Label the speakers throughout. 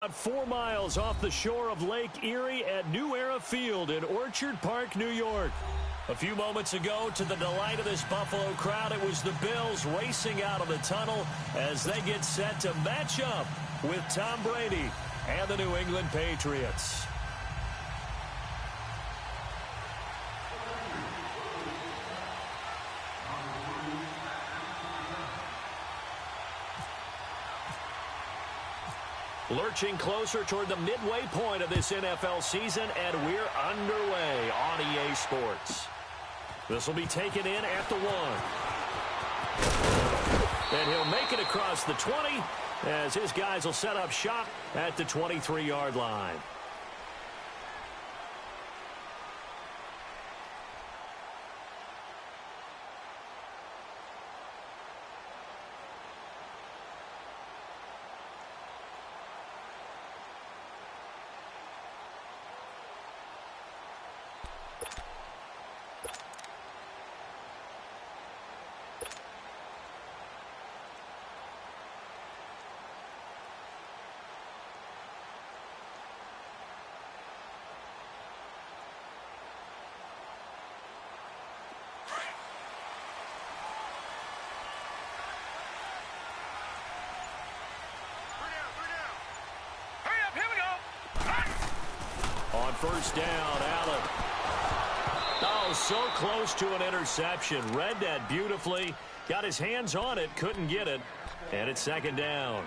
Speaker 1: About 4 miles off the shore of Lake Erie at New Era Field in Orchard Park, New York. A few moments ago, to the delight of this Buffalo crowd, it was the Bills racing out of the tunnel as they get set to match up with Tom Brady and the New England Patriots. Lurching closer toward the midway point of this NFL season, and we're underway on EA Sports. This will be taken in at the 1. And he'll make it across the 20 as his guys will set up shop at the 23-yard line. First down, Allen. Oh, so close to an interception. Read that beautifully. Got his hands on it, couldn't get it. And it's second down.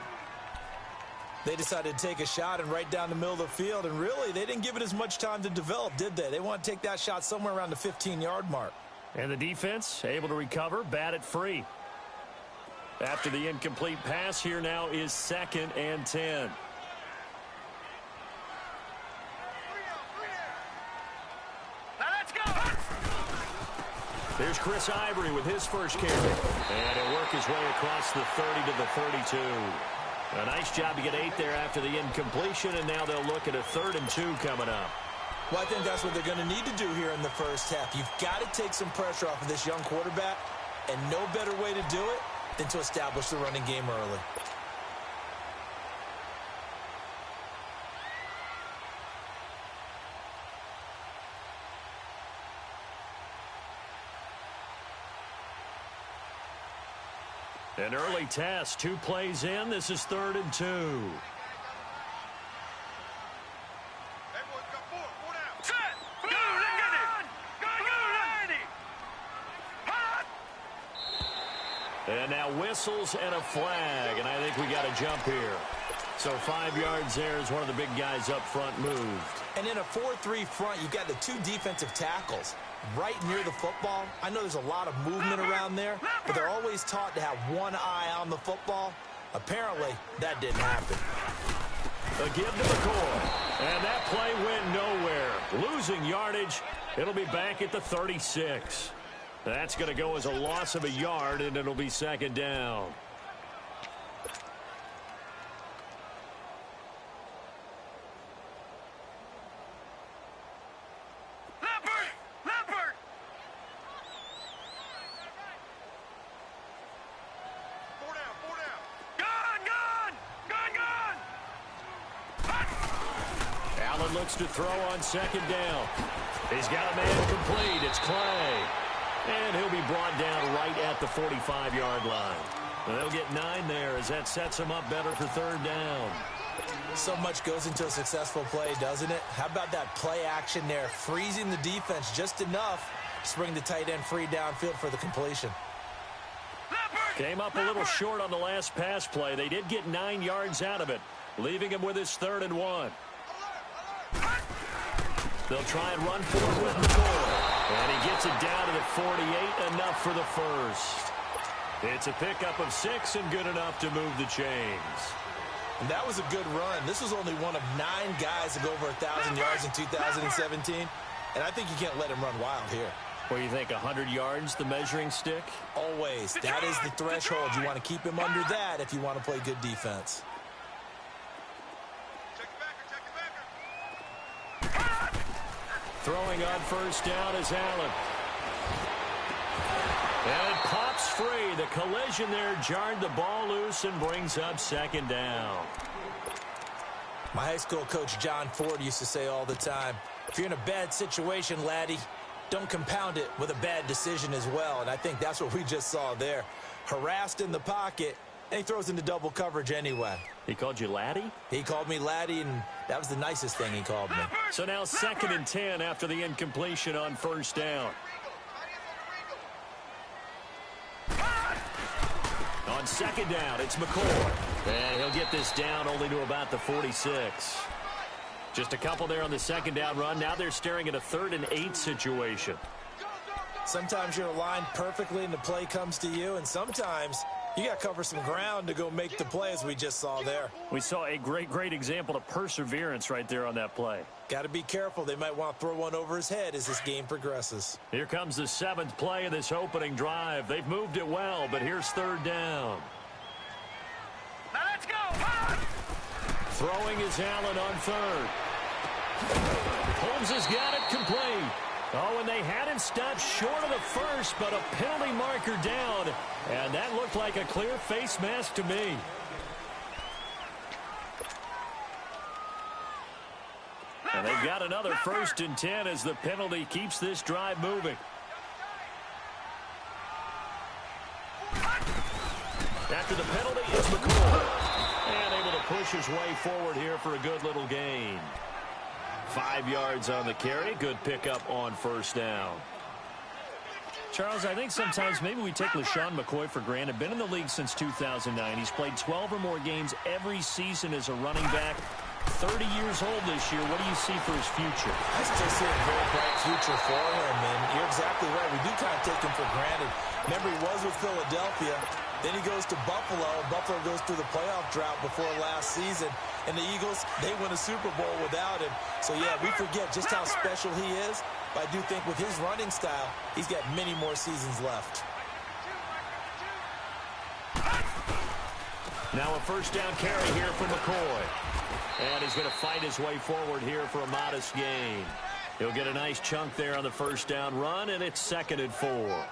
Speaker 2: They decided to take a shot and right down the middle of the field. And really, they didn't give it as much time to develop, did they? They want to take that shot somewhere around the 15-yard mark.
Speaker 1: And the defense able to recover, bat it free. After the incomplete pass, here now is 2nd and 10. There's Chris Ivory with his first carry. And he'll work his way across the 30 to the 32. A nice job to get 8 there after the incompletion, and now they'll look at a 3rd and 2 coming up.
Speaker 2: Well, I think that's what they're going to need to do here in the first half. You've got to take some pressure off of this young quarterback, and no better way to do it than to establish the running game early.
Speaker 1: An early test, 2 plays in. This is 3rd and 2. And now whistles and a flag, and I think we got a jump here. So 5 yards there as one of the big guys up front moved.
Speaker 2: And in a 4-3 front, you've got the 2 defensive tackles right near the football. I know there's a lot of movement around there, but they're always taught to have one eye on the football. Apparently, that didn't happen.
Speaker 1: A give to McCoy. And that play went nowhere. Losing yardage. It'll be back at the 36. That's going to go as a loss of a yard, and it'll be 2nd down. Looks to throw on 2nd down. He's got a man complete. It's Clay. And he'll be brought down right at the 45-yard line. And they'll get 9 there as that sets him up better for 3rd down.
Speaker 2: So much goes into a successful play, doesn't it? How about that play action there, freezing the defense just enough to bring the tight end free downfield for the completion.
Speaker 1: Came up a little short on the last pass play. They did get 9 yards out of it, leaving him with his 3rd and 1. They'll try and run forward with McCoy. And he gets it down to the 48, enough for the first. It's a pickup of 6 and good enough to move the chains.
Speaker 2: And that was a good run. This was only one of 9 guys to go over 1,000 yards in 2017. And I think you can't let him run wild here.
Speaker 1: What do you think, 100 yards, the measuring stick?
Speaker 2: Always. That is the threshold. You want to keep him under that if you want to play good defense.
Speaker 1: Throwing on first down is Allen. And it pops free. The collision there jarred the ball loose and brings up 2nd down.
Speaker 2: My high school coach, John Ford, used to say all the time, if you're in a bad situation, laddie, don't compound it with a bad decision as well. And I think that's what we just saw there. Harassed in the pocket, and he throws into double coverage anyway.
Speaker 1: He called you laddie?
Speaker 2: He called me laddie, and that was the nicest thing he called me.
Speaker 1: So now 2nd and 10 after the incompletion on 1st down. On 2nd down, it's McCoy. And he'll get this down only to about the 46. Just a couple there on the 2nd down run. Now they're staring at a 3rd and 8 situation.
Speaker 2: Sometimes you're aligned perfectly and the play comes to you, and sometimes you got to cover some ground to go make the play, as we just saw there.
Speaker 1: We saw a great example of perseverance right there on that play.
Speaker 2: Got to be careful. They might want to throw one over his head as this game progresses.
Speaker 1: Here comes the 7th play of this opening drive. They've moved it well, but here's 3rd down.
Speaker 3: Now let's go.
Speaker 1: Throwing is Allen on 3rd. Holmes has got it complete. Oh, and they had him stopped short of the 1st, but a penalty marker down. And that looked like a clear face mask to me. And they've got another 1st and 10 as the penalty keeps this drive moving. After the penalty, it's McCoy. And able to push his way forward here for a good little gain. 5 yards on the carry. Good pickup on 1st down. Charles, I think sometimes maybe we take LeSean McCoy for granted. Been in the league since 2009. He's played 12 or more games every season as a running back. 30 years old this year. What do you see for his future?
Speaker 2: I still see a very bright future for him, and you're exactly right. We do kind of take him for granted. Remember, he was with Philadelphia. Then he goes to Buffalo. Buffalo goes through the playoff drought before last season. And the Eagles, they win a Super Bowl without him. So, yeah, we forget just how special he is. But I do think with his running style, he's got many more seasons left.
Speaker 1: Now a 1st down carry here for McCoy. And he's going to fight his way forward here for a modest gain. He'll get a nice chunk there on the 1st down run, and it's 2nd and 4.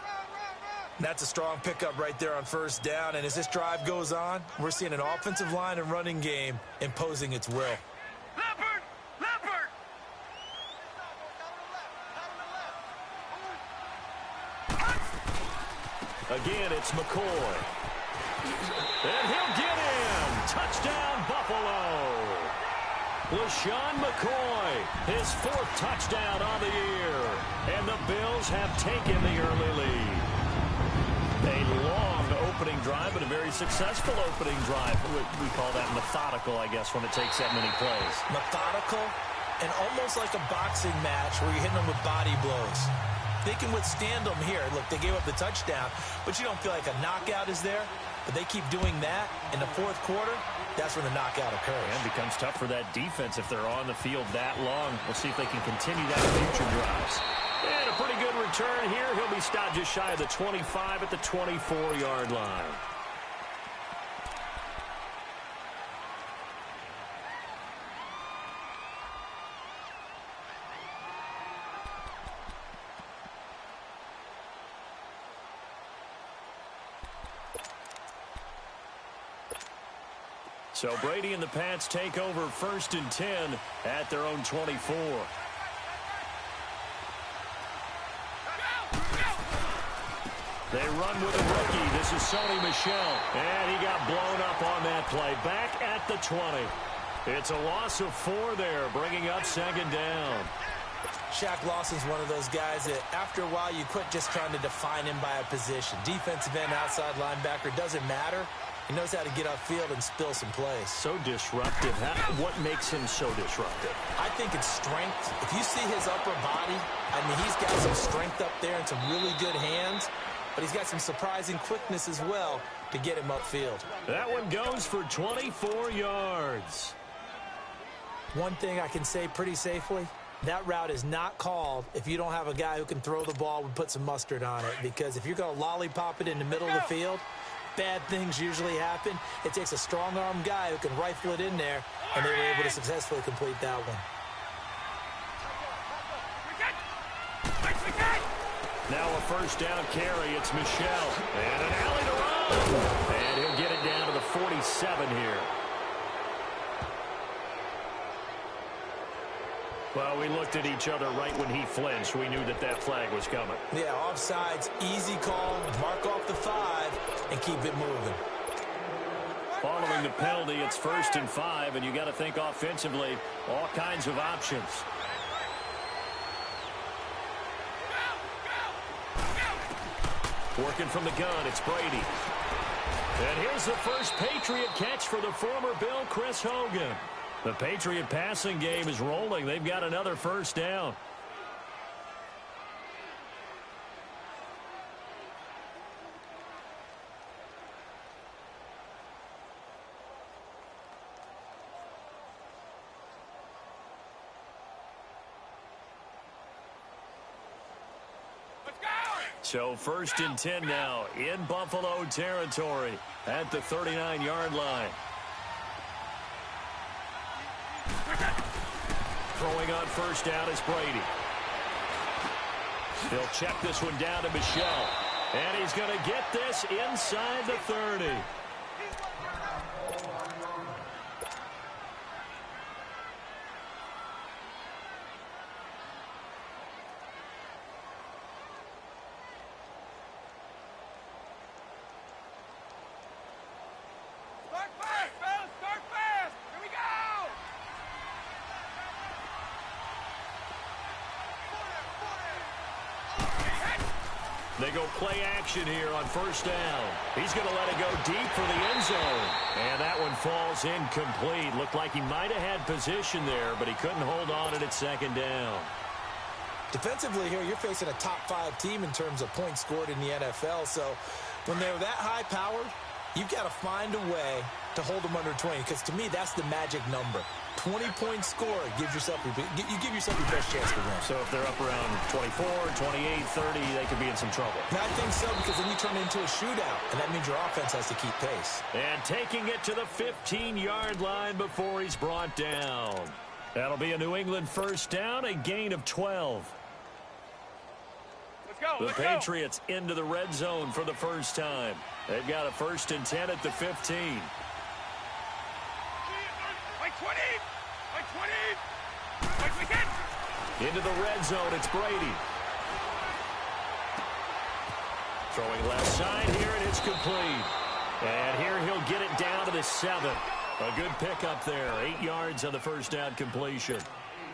Speaker 2: That's a strong pickup right there on 1st down. And as this drive goes on, we're seeing an offensive line and running game imposing its will.
Speaker 3: Leopard! Leopard!
Speaker 1: Again, it's McCoy. And he'll get in. Touchdown, Buffalo. LeSean McCoy, his 4th touchdown on the year. And the Bills have taken the early lead. A long opening drive, but a very successful opening drive. We call that methodical, I guess, when it takes that many plays.
Speaker 2: Methodical and almost like a boxing match where you're hitting them with body blows. They can withstand them here. Look, they gave up the touchdown, but you don't feel like a knockout is there. But they keep doing that in the 4th quarter. That's when the knockout occurs.
Speaker 1: And it becomes tough for that defense if they're on the field that long. We'll see if they can continue that in future drives. And a pretty good return here. He'll be stopped just shy of the 25 at the 24-yard line. So Brady and the Pats take over 1st and 10 at their own 24. They run with a rookie. This is Sony Michel. And he got blown up on that play. Back at the 20. It's a loss of 4 there, bringing up 2nd down.
Speaker 2: Shaq Lawson's one of those guys that after a while you quit just trying to define him by a position. Defensive end, outside linebacker, doesn't matter. He knows how to get upfield and spill some plays.
Speaker 1: So disruptive. What makes him so disruptive?
Speaker 2: I think it's strength. If you see his upper body, I mean, he's got some strength up there and some really good hands. But he's got some surprising quickness as well to get him upfield.
Speaker 1: That one goes for 24 yards.
Speaker 2: One thing I can say pretty safely, that route is not called if you don't have a guy who can throw the ball and put some mustard on it. Because if you're going to lollipop it in the middle of the field, bad things usually happen. It takes a strong-arm guy who can rifle it in there, and they were able to successfully complete that one.
Speaker 1: Now a 1st down carry. It's Michel. And an alley to run. And he'll get it down to the 47 here. Well, we looked at each other right when he flinched. We knew that that flag was coming.
Speaker 2: Yeah, offsides, easy call, mark off the 5, and keep it moving.
Speaker 1: Following the penalty, it's 1st and 5, and you got to think offensively, all kinds of options. Working from the gun, it's Brady. And here's the first Patriot catch for the former Bill, Chris Hogan. The Patriot passing game is rolling. They've got another first down. So 1st and 10 now in Buffalo territory at the 39-yard line. Throwing on first down is Brady. He'll check this one down to Michel. And he's going to get this inside the 30. They go play action here on first down. He's going to let it go deep for the end zone. And that one falls incomplete. Looked like he might have had position there, but he couldn't hold on at 2nd down.
Speaker 2: Defensively here, you're facing a top 5 team in terms of points scored in the NFL. So when they're that high-powered, you've got to find a way to hold them under 20, because to me, that's the magic number. 20 points scored, you give yourself your best chance to win.
Speaker 1: So if they're up around 24, 28, 30, they could be in some trouble.
Speaker 2: And I think so, because then you turn it into a shootout, and that means your offense has to keep pace.
Speaker 1: And taking it to the 15-yard line before he's brought down. That'll be a New England first down, a gain of 12. The Patriots into the red zone for the first time. They've got a 1st and 10 at the 15. Into the red zone, it's Brady. Throwing left side here, and it's complete. And here he'll get it down to the 7. A good pickup there. 8 yards on the first down completion.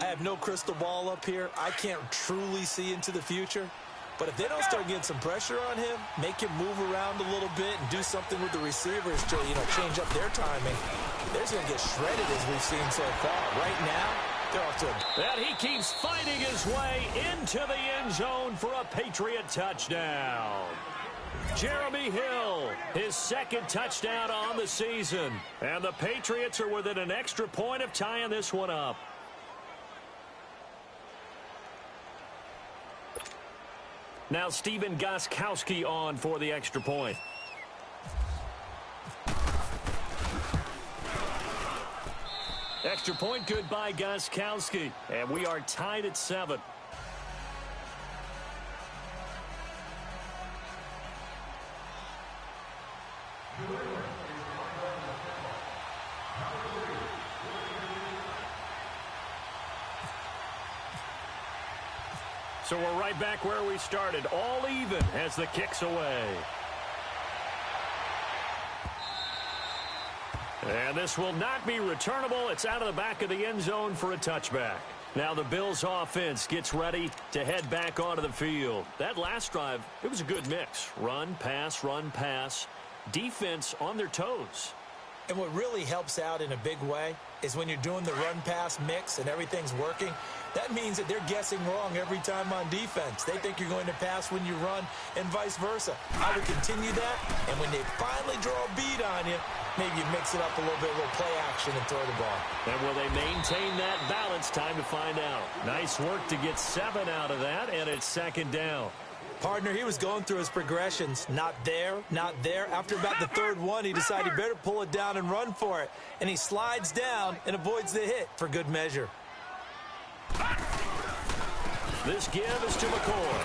Speaker 2: I have no crystal ball up here. I can't truly see into the future. But if they don't start getting some pressure on him, make him move around a little bit and do something with the receivers to, change up their timing, they're going to get shredded as we've seen so far. Right now, they're off to a...
Speaker 1: And he keeps fighting his way into the end zone for a Patriot touchdown. Jeremy Hill, his 2nd touchdown on the season. And the Patriots are within an extra point of tying this one up. Now Stephen Gostkowski on for the extra point. Extra point good by Gostkowski. And we are tied at 7. So we're right back where we started, all even as the kick's away. And this will not be returnable. It's out of the back of the end zone for a touchback. Now the Bills offense gets ready to head back onto the field. That last drive, it was a good mix. Run, pass, defense on their toes.
Speaker 2: And what really helps out in a big way is when you're doing the run-pass mix and everything's working, that means that they're guessing wrong every time on defense. They think you're going to pass when you run and vice versa. I would continue that, and when they finally draw a beat on you, maybe you mix it up a little bit, a little play action and throw the ball.
Speaker 1: And will they maintain that balance? Time to find out. Nice work to get 7 out of that, and it's 2nd down.
Speaker 2: Partner, he was going through his progressions. Not there, not there. After about the 3rd one, he decided he better pull it down and run for it. And he slides down and avoids the hit for good measure.
Speaker 1: This give is to McCoy.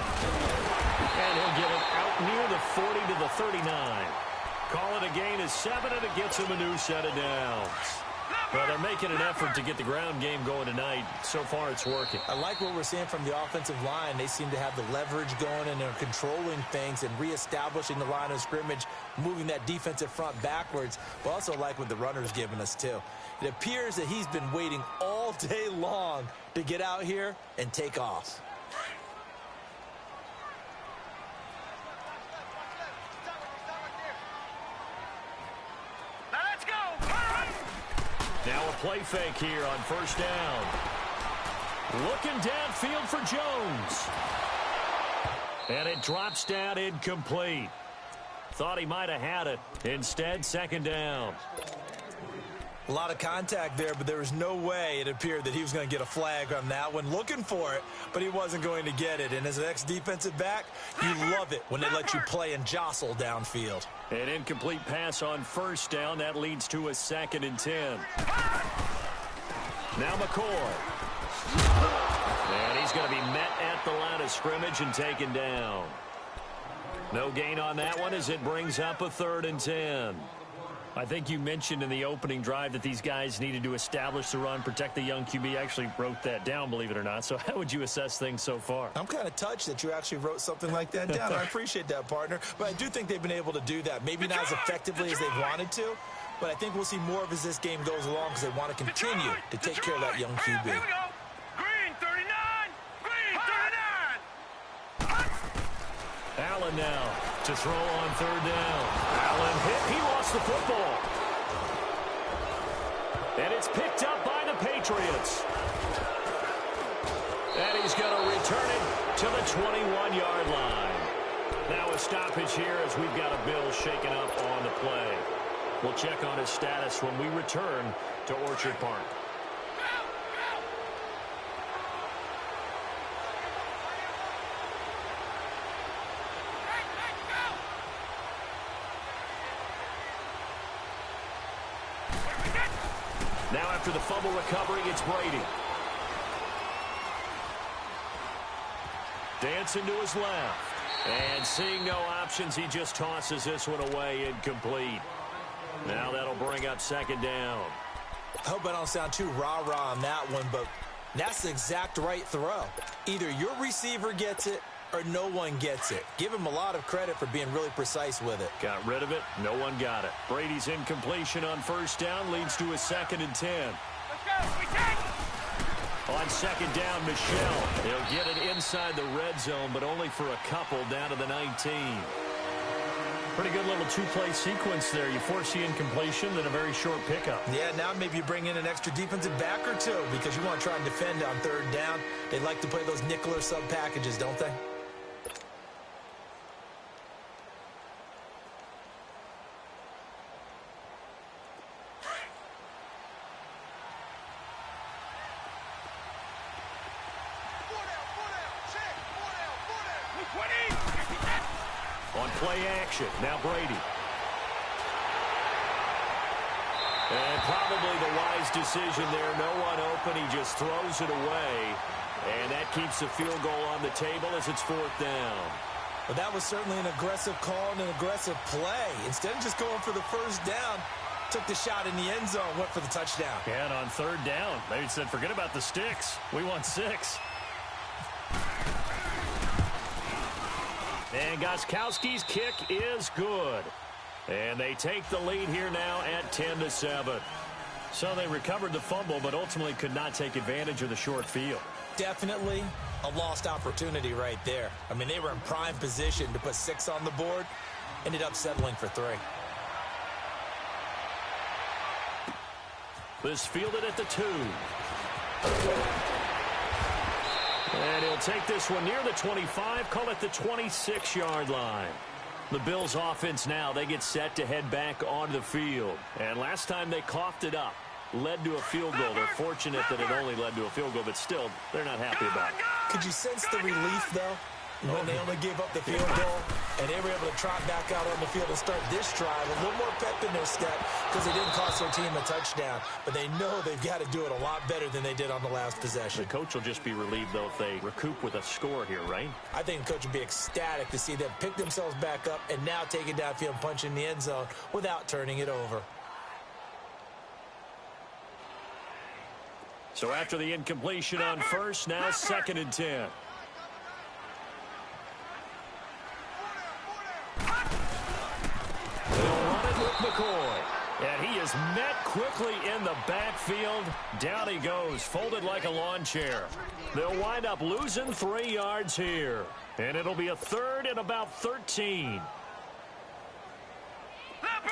Speaker 1: And he'll get it out near the 40 to the 39. Call it a gain of 7, and it gets him a new set of downs. Well, they're making an effort to get the ground game going tonight. So far, it's working.
Speaker 2: I like what we're seeing from the offensive line. They seem to have the leverage going, and they're controlling things and reestablishing the line of scrimmage, moving that defensive front backwards. But also like what the runner's giving us, too. It appears that he's been waiting all day long to get out here and take off.
Speaker 1: Now a play fake here on first down. Looking downfield for Jones. And it drops down incomplete. Thought he might have had it. Instead, second down.
Speaker 2: A lot of contact there, but there was no way it appeared that he was going to get a flag on that one. Looking for it, but he wasn't going to get it. And as an ex-defensive back, you love it when they let you play and jostle downfield.
Speaker 1: An incomplete pass on first down. That leads to a 2nd and 10. Now McCoy. And he's going to be met at the line of scrimmage and taken down. No gain on that one as it brings up a 3rd and 10. I think you mentioned in the opening drive that these guys needed to establish the run, protect the young QB. I actually wrote that down, believe it or not. So how would you assess things so far?
Speaker 2: I'm kind of touched that you actually wrote something like that down. I appreciate that, partner. But I do think they've been able to do that. Maybe not as effectively as they wanted to, but I think we'll see more of as this game goes along because they want to continue to take care of that young QB.
Speaker 3: Here we go. Green 39. Green 39.
Speaker 1: Allen now to throw on 3rd down. Allen hit. He lost the football. And it's picked up by the Patriots. And he's going to return it to the 21-yard line. Now a stoppage here as we've got a Bill shaken up on the play. We'll check on his status when we return to Orchard Park. Now after the fumble recovery, it's Brady. Dancing to his left. And seeing no options, he just tosses this one away incomplete. Now that'll bring up 2nd down.
Speaker 2: I hope I don't sound too rah-rah on that one, but that's the exact right throw. Either your receiver gets it or no one gets it. Give him a lot of credit for being really precise with it.
Speaker 1: Got rid of it. No one got it. Brady's incompletion on first down leads to a 2nd and 10.
Speaker 3: Let's go. We take it.
Speaker 1: On 2nd down, Michelle. They'll get it inside the red zone, but only for a couple down to the 19. Pretty good little two-play sequence there. You force the incompletion, then a very short pickup.
Speaker 2: Yeah, now maybe you bring in an extra defensive back or two because you want to try and defend on 3rd down. They like to play those nickel or sub packages, don't they?
Speaker 1: On play action, now Brady. And probably the wise decision there. No one open. He just throws it away. And that keeps the field goal on the table as it's 4th down.
Speaker 2: Well, that was certainly an aggressive call and an aggressive play. Instead of just going for the first down, took the shot in the end zone, went for the touchdown.
Speaker 1: And on 3rd down, they said, forget about the sticks. We want 6. And Gostkowski's kick is good. And they take the lead here now at 10-7. So they recovered the fumble, but ultimately could not take advantage of the short field.
Speaker 2: Definitely a lost opportunity right there. I mean, they were in prime position to put 6 on the board. Ended up settling for 3.
Speaker 1: This fielded at the 2. And he'll take this one near the 25, call it the 26-yard line. The Bills offense now, they get set to head back onto the field. And last time they coughed it up, led to a field goal. They're fortunate that it only led to a field goal, but still, they're not happy about it.
Speaker 2: Could you sense the relief, though, when they only gave up the field goal and they were able to trot back out on the field and start this drive a little more pep in their step because they didn't cost their team a touchdown, but they know they've got to do it a lot better than they did on the last possession.
Speaker 1: The coach will just be relieved, though, if they recoup with a score here, right?
Speaker 2: I think the coach would be ecstatic to see them pick themselves back up and now take it downfield and punch in the end zone without turning it over.
Speaker 1: So after the incompletion on first, now 2nd and 10. They'll run it with McCoy. And he is met quickly in the backfield. Down he goes, folded like a lawn chair. They'll wind up losing 3 yards here. And it'll be a 3rd and about 13.
Speaker 3: Leopard!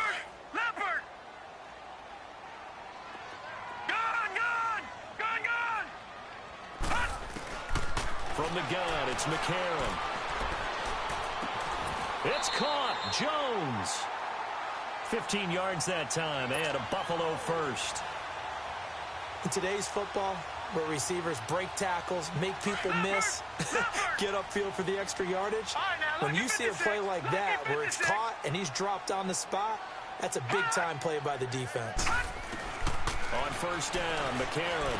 Speaker 3: Gone!
Speaker 1: From the gun, it's McCarron. It's caught. Jones. 15 yards that time, and a Buffalo first.
Speaker 2: In today's football, where receivers break tackles, make people miss, get upfield for the extra yardage, when you see a play like that where it's caught and he's dropped on the spot, that's a big-time play by the defense.
Speaker 1: On first down, McCarron.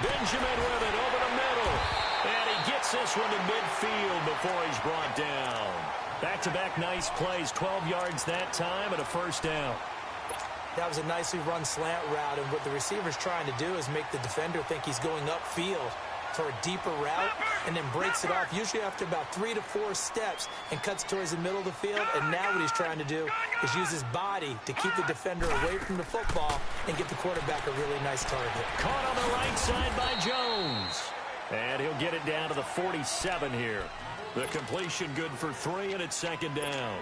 Speaker 1: Benjamin with it over the middle. And he gets this one to midfield before he's brought down. Back-to-back nice plays, 12 yards that time and a first down.
Speaker 2: That was a nicely run slant route, and what the receiver's trying to do is make the defender think he's going upfield for a deeper route and then breaks it off, usually after about 3 to 4 steps, and cuts towards the middle of the field. And now what he's trying to do is use his body to keep the defender away from the football and get the quarterback a really nice target.
Speaker 1: Caught on the right side by Jones. And he'll get it down to the 47 here. The completion good for 3, and it's 2nd down.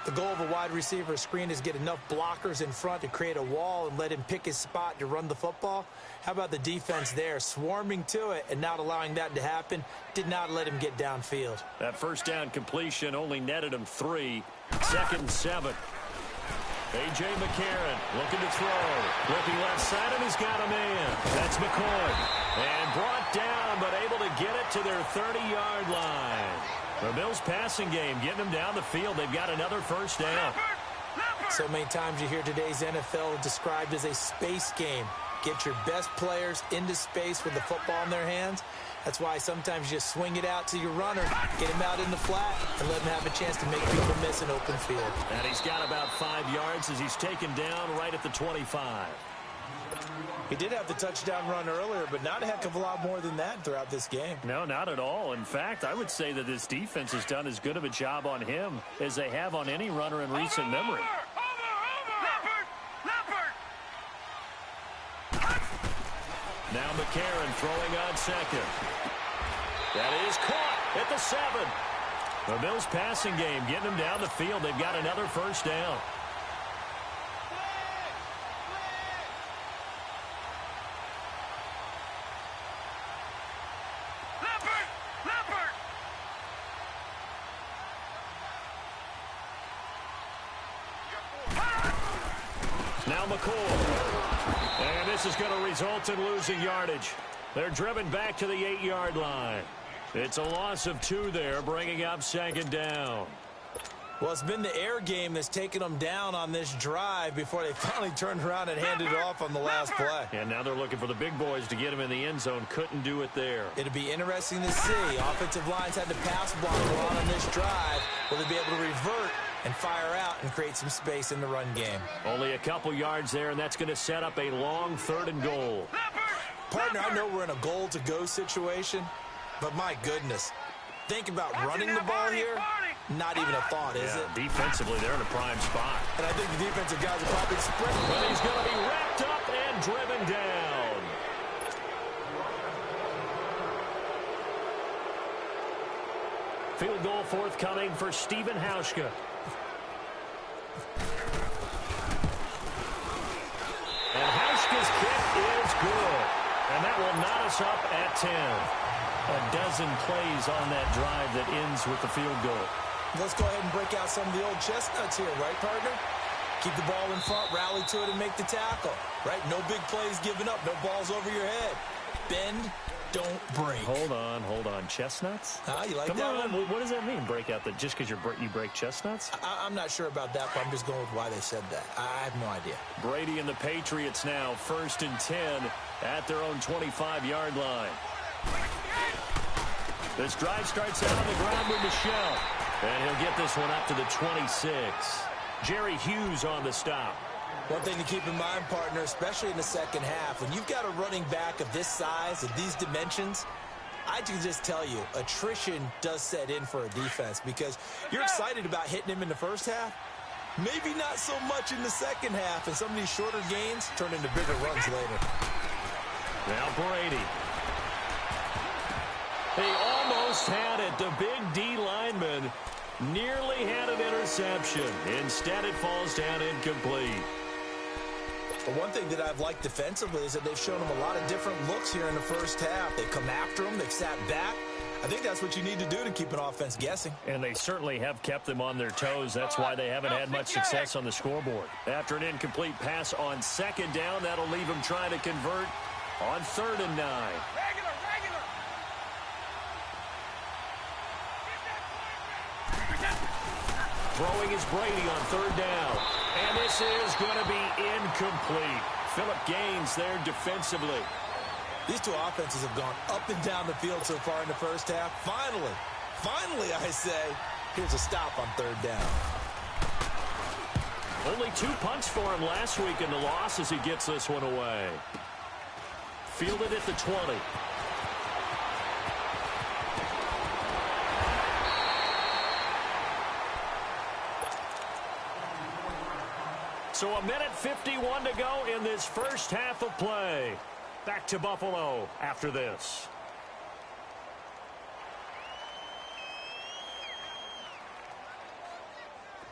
Speaker 2: The goal of a wide receiver screen is get enough blockers in front to create a wall and let him pick his spot to run the football. How about the defense there, swarming to it and not allowing that to happen? Did not let him get downfield.
Speaker 1: That first down completion only netted him 3. 2nd and 7. A.J. McCarron looking to throw. Looking left side, and he's got a man. That's McCoy. And brought down, but able to get it to their 30-yard line. The Bills' passing game getting them down the field. They've got another first down.
Speaker 2: So many times you hear today's NFL described as a space game. Get your best players into space with the football in their hands. That's why sometimes you swing it out to your runner, get him out in the flat, and let him have a chance to make people miss an open field.
Speaker 1: And he's got about 5 yards as he's taken down right at the 25.
Speaker 2: He did have the touchdown run earlier, but not a heck of a lot more than that throughout this game.
Speaker 1: No, not at all. In fact, I would say that this defense has done as good of a job on him as they have on any runner in recent memory. Now McCarron throwing on second. That is caught at the 7. The Bills' passing game getting them down the field. They've got another first down. Now McCoy. And this is going to result in losing yardage. They're driven back to the 8-yard line. It's a loss of 2 there, bringing up 2nd down.
Speaker 2: Well, it's been the air game that's taken them down on this drive before they finally turned around and handed it off on the last play.
Speaker 1: And now they're looking for the big boys to get them in the end zone. Couldn't do it there.
Speaker 2: It'll be interesting to see. Offensive lines had to pass block a lot on this drive. Will they be able to revert and fire out and create some space in the run game?
Speaker 1: Only a couple yards there, and that's going to set up a long 3rd and goal.
Speaker 2: Partner, I know we're in a goal-to-go situation, but my goodness. Think about running the ball here. Not even a thought, is it?
Speaker 1: Defensively, they're in a prime spot.
Speaker 2: And I think the defensive guys are probably sprinting.
Speaker 1: But he's going to be wrapped up and driven down. Field goal forthcoming for Stephen Hauschka. And Hauschka's kick is good. And that will knot us up at 10. A dozen plays on that drive that ends with the field goal.
Speaker 2: Let's go ahead and break out some of the old chestnuts here, right, partner? Keep the ball in front, rally to it, and make the tackle, right? No big plays given up, no balls over your head. Bend, don't break.
Speaker 1: Hold on. Chestnuts?
Speaker 2: You like
Speaker 1: Come
Speaker 2: that
Speaker 1: on.
Speaker 2: one?
Speaker 1: What does that mean, break out? Just because you break chestnuts?
Speaker 2: I'm not sure about that, but I'm just going with why they said that. I have no idea.
Speaker 1: Brady and the Patriots now 1st and 10 at their own 25-yard line. This drive starts out on the ground with Michelle. And he'll get this one up to the 26. Jerry Hughes on the stop.
Speaker 2: One thing to keep in mind, partner, especially in the second half, when you've got a running back of this size, of these dimensions, I can just tell you, attrition does set in for a defense because you're excited about hitting him in the first half. Maybe not so much in the second half, and some of these shorter gains turn into bigger runs later.
Speaker 1: Now Brady. He almost had it. The big D lineman nearly had an interception. Instead, it falls down incomplete.
Speaker 2: But one thing that I've liked defensively is that they've shown him a lot of different looks here in the first half. They've come after him. They've sat back. I think that's what you need to do to keep an offense guessing.
Speaker 1: And they certainly have kept them on their toes. That's why they haven't had much success on the scoreboard. After an incomplete pass on second down, that'll leave them trying to convert on 3rd and 9. Throwing is Brady on 3rd down. And this is going to be incomplete. Phillip Gaines there defensively.
Speaker 2: These two offenses have gone up and down the field so far in the first half. Finally, I say, here's a stop on 3rd down.
Speaker 1: Only 2 punts for him last week in the loss as he gets this one away. Fielded at the 20. So 1:51 to go in this first half of play. Back to Buffalo after this.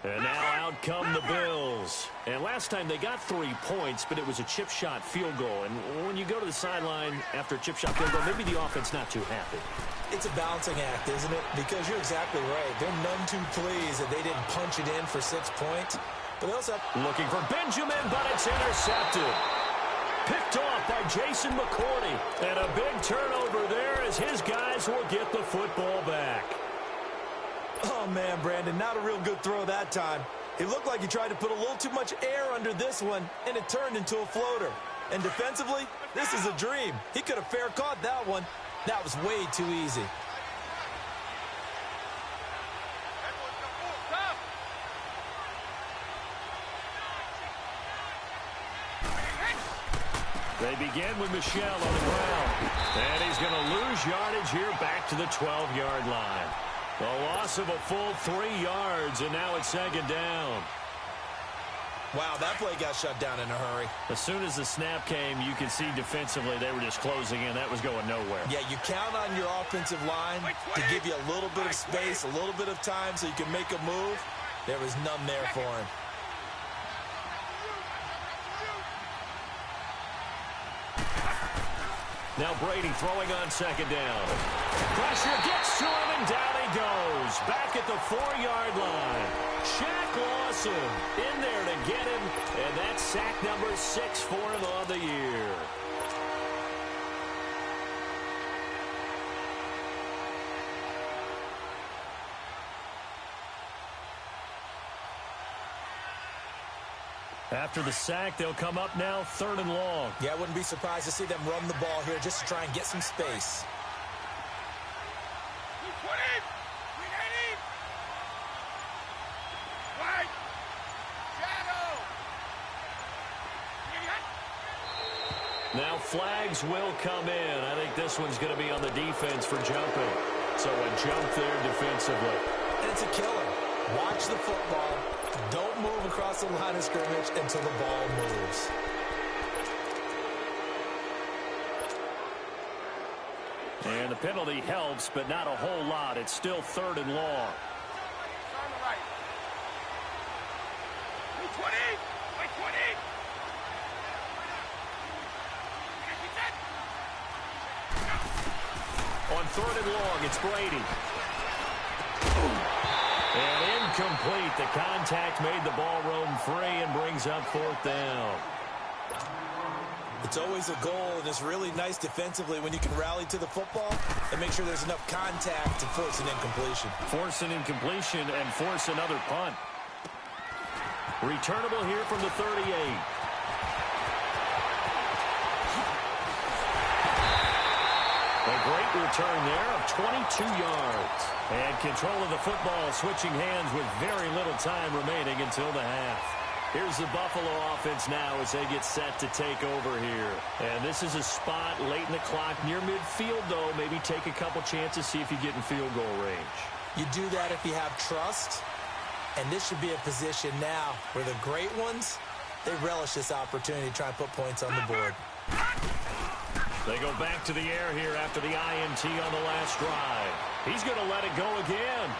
Speaker 1: And now out come the Bills. And last time they got 3 points, but it was a chip shot field goal. And when you go to the sideline after a chip shot field goal, maybe the offense not too happy.
Speaker 2: It's a balancing act, isn't it? Because you're exactly right. They're none too pleased that they didn't punch it in for 6 points. But they also
Speaker 1: looking for Benjamin, but it's intercepted. Picked off by Jason McCourty. And a big turnover there as his guys will get the football back.
Speaker 2: Oh, man, Brandon, not a real good throw that time. It looked like he tried to put a little too much air under this one, and it turned into a floater. And defensively, this is a dream. He could have fair caught that one. That was way too easy.
Speaker 1: They begin with Michel on the ground. And he's going to lose yardage here back to the 12-yard line. A loss of a full 3 yards, and now it's 2nd down.
Speaker 2: Wow, that play got shut down in a hurry.
Speaker 1: As soon as the snap came, you could see defensively they were just closing in. That was going nowhere.
Speaker 2: Yeah, you count on your offensive line to give you a little bit of space, a little bit of time so you can make a move. There was none there for him.
Speaker 1: Now Brady throwing on 2nd down. Pressure gets to him, and down he goes. Back at the 4-yard line. Shaq Lawson in there to get him, and that's sack number 6 for him on the year. After the sack, they'll come up now 3rd and long.
Speaker 2: Yeah, I wouldn't be surprised to see them run the ball here just to try and get some space.
Speaker 1: Now flags will come in. I think this one's going to be on the defense for jumping. So a jump there defensively.
Speaker 2: And it's a killer. Watch the football. Don't move across the line of scrimmage until the ball moves.
Speaker 1: And the penalty helps, but not a whole lot. It's still 3rd and long. On 3rd and long, it's Brady. And incomplete. The contact made the ball roam free and brings up 4th down.
Speaker 2: It's always a goal, and it's really nice defensively when you can rally to the football and make sure there's enough contact to force an incompletion.
Speaker 1: Force an incompletion and force another punt. Returnable here from the 38. A great return there of 22 yards. And control of the football switching hands with very little time remaining until the half. Here's the Buffalo offense now as they get set to take over here. And this is a spot late in the clock near midfield, though. Maybe take a couple chances, see if you get in field goal range.
Speaker 2: You do that if you have trust. And this should be a position now where the great ones, they relish this opportunity to try and put points on the board.
Speaker 1: They go back to the air here after the INT on the last drive. He's going to let it go again.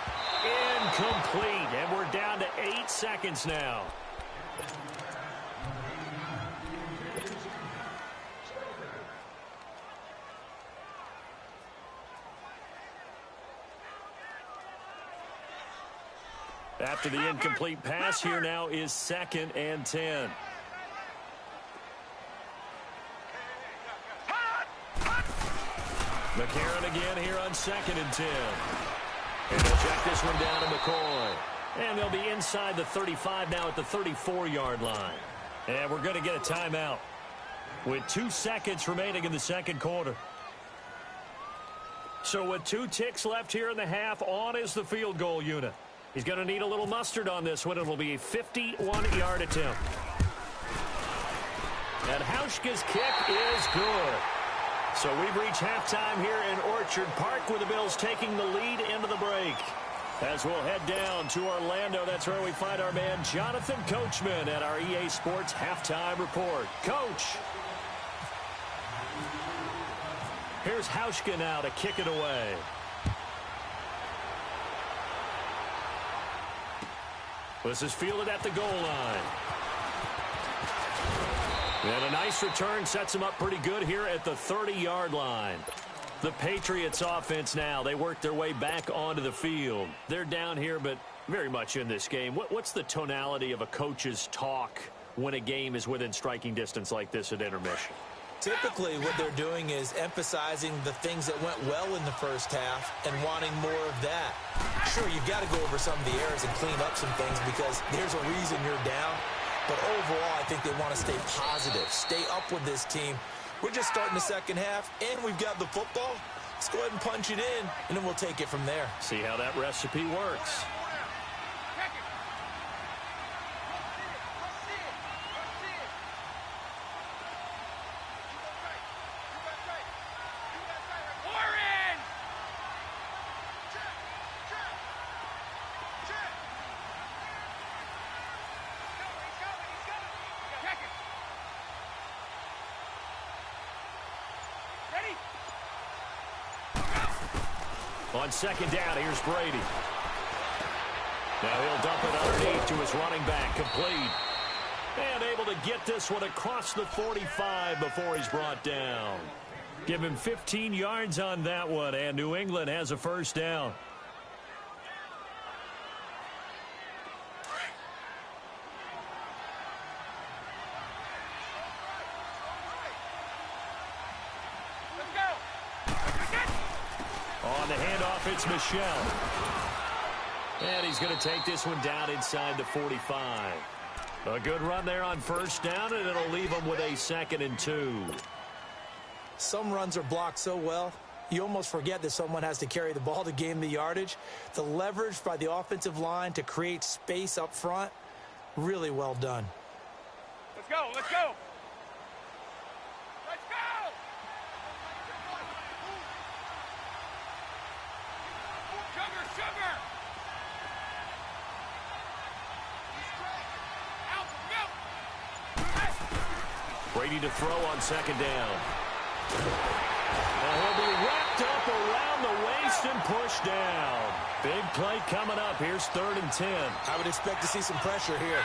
Speaker 1: Incomplete. And we're down to 8 seconds now. After the incomplete pass, here now is 2nd and 10. McCarron again here on 2nd and 10. And they'll check this one down to McCoy. And they'll be inside the 35 now at the 34-yard line. And we're going to get a timeout with 2 seconds remaining in the second quarter. So with 2 ticks left here in the half, on is the field goal unit. He's going to need a little mustard on this one. It'll be a 51-yard attempt. And Hauschka's kick is good. So we've reached halftime here in Orchard Park with the Bills taking the lead into the break. As we'll head down to Orlando, that's where we find our man Jonathan Coachman at our EA Sports Halftime Report. Coach. Here's Hauschka now to kick it away. This is fielded at the goal line. And a nice return sets them up pretty good here at the 30-yard line. The Patriots offense now, they work their way back onto the field. They're down here, but very much in this game. What's the tonality of a coach's talk when a game is within striking distance like this at intermission?
Speaker 2: Typically, what they're doing is emphasizing the things that went well in the first half and wanting more of that. Sure, you've got to go over some of the errors and clean up some things because there's a reason you're down. But overall, I think they want to stay positive, stay up with this team. We're just starting the second half, and we've got the football. Let's go ahead and punch it in, and then we'll take it from there.
Speaker 1: See how that recipe works. On second down, here's Brady. Now he'll dump it underneath to his running back, complete. And able to get this one across the 45 before he's brought down. Give him 15 yards on that one, and New England has a first down. It's Michel. And he's going to take this one down inside the 45. A good run there on first down, and it'll leave him with a 2nd and 2.
Speaker 2: Some runs are blocked so well, you almost forget that someone has to carry the ball to gain the yardage. The leverage by the offensive line to create space up front, really well done.
Speaker 3: Let's go, let's go.
Speaker 1: Brady to throw on second down. And he'll be wrapped up around the waist and pushed down. Big play coming up. Here's 3rd and 10.
Speaker 2: I would expect to see some pressure here.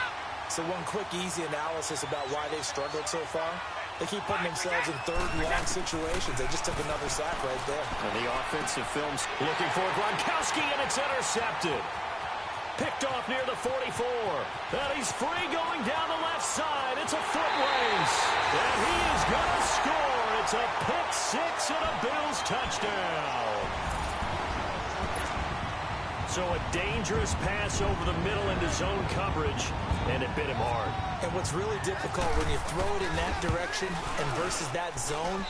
Speaker 2: So one quick, easy analysis about why they've struggled so far. They keep putting themselves in 3rd and long situations. They just took another sack right there.
Speaker 1: And the offensive film's looking for Gronkowski, and it's intercepted. Picked off near the 44. And he's free going down the left side. It's a foot race. And he is going to score. It's a pick six and a Bills touchdown. So a dangerous pass over the middle into zone coverage, and it bit him hard.
Speaker 2: And what's really difficult when you throw it in that direction and versus that zone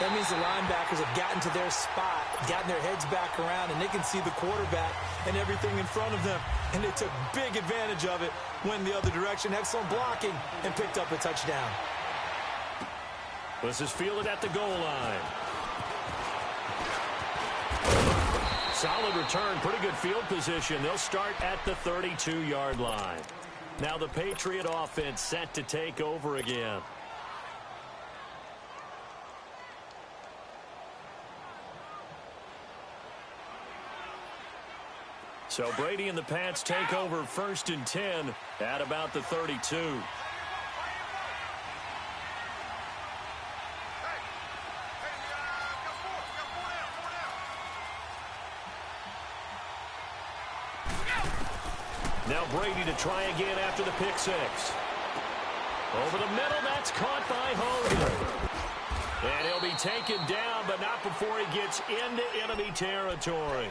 Speaker 2: That means the linebackers have gotten to their spot, gotten their heads back around, and they can see the quarterback and everything in front of them. And they took big advantage of it, went the other direction, excellent blocking, and picked up a touchdown.
Speaker 1: This is fielded at the goal line. Solid return, pretty good field position. They'll start at the 32-yard line. Now the Patriot offense set to take over again. So Brady and the Pats take over 1st and 10 at about the 32. Now Brady to try again after the pick six. Over the middle, that's caught by Hogan. And he'll be taken down, but not before he gets into enemy territory.